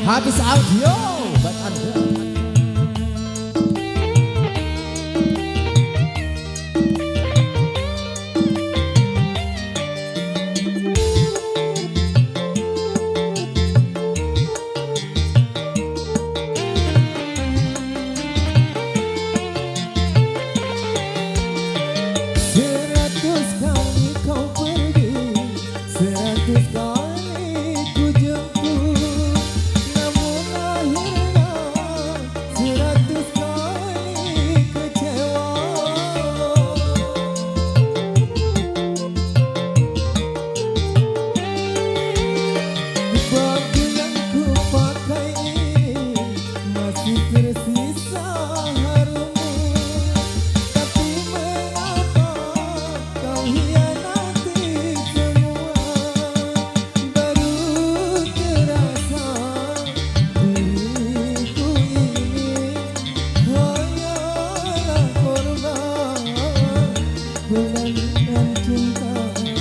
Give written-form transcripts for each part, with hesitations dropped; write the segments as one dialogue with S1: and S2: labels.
S1: Habis audio buat Anda.
S2: Seratus kali kau pergi, seratus kali ku jemput, namun akhirnya seratus kali kecewa. Baju yang ku pakai ini masih tersisa harummu, tapi mengapa kau hianati semua? Baru terasa diriku ini hanyalah korban pelarian cintamu.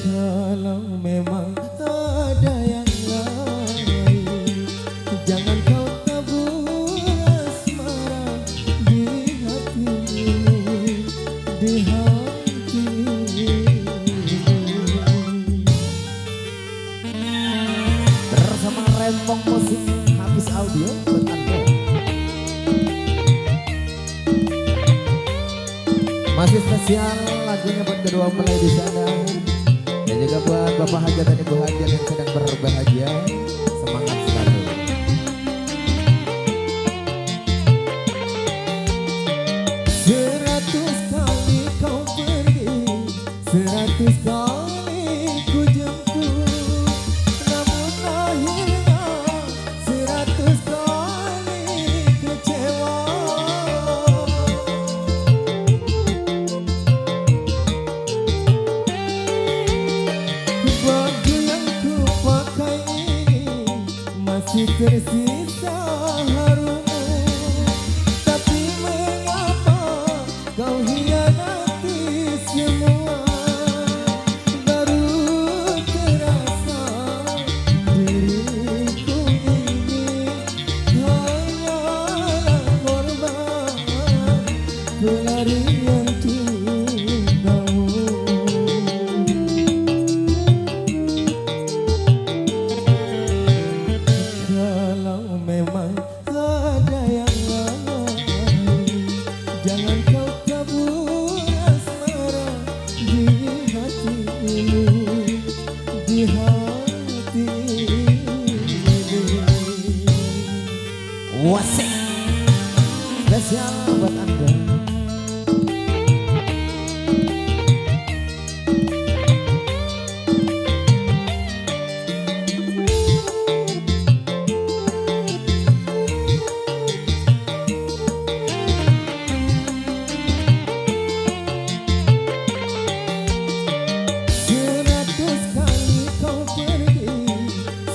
S2: Kalau memang ada yang lain, jangan kau tabur asmara di hatimu, di hatimu.
S1: Bersama Rempong Musik Habis Audio buat Anda. Masih spesial lagunya buat kedua mempelai di sana. Dan juga buat Bapak Hajat dan Ibu Hajat yang sedang berbahagia. Semangat selalu.
S2: Seratus kali kau pergi, seratus kali ku jemput, namun akhirnya seratus kali kecewa. Baju yang ku pakai ini masih tersisa harummu, tapi mengapa kau hianati semua? Baru terasa diriku ini hanyalah korban pelarian cintamu. Kalau memang ada yang lain, jangan kau tabur asmara di hatimu, di hatimu.
S1: Wasik spesial buat Anda.
S2: Seratus kali kau pergi,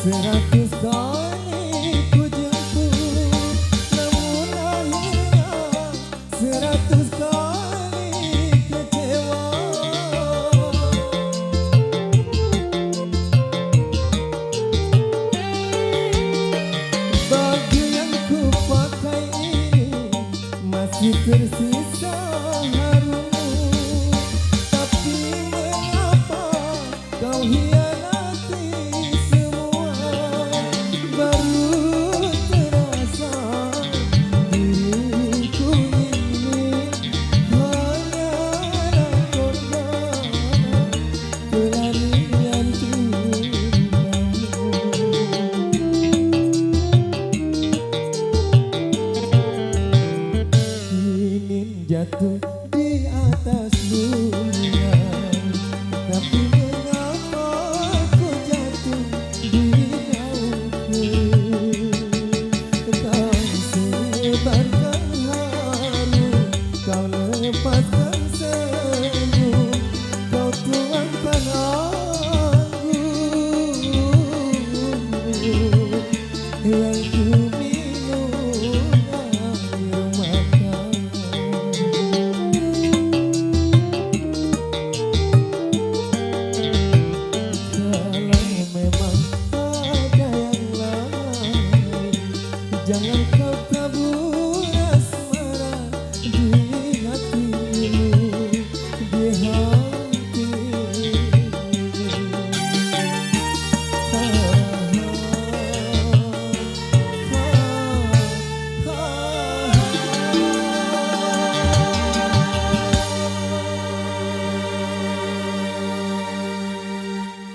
S2: seratus kali ku jemput, namun akhirnya seratus kali kecewa. Baju yang ku pakai ini masih tersisa harummu, tapi mengapa kau hianati semua? Baru terasa diriku ini hanyalah korban pelarian cintamu. Ingin jatuh di atas dunia, tapi mengapa ku jatuh di lautmu? Kau sebarkan haru, kau lepaskan senyum, kau tuangkan anggun yang ku minum air mata.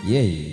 S1: Yeay.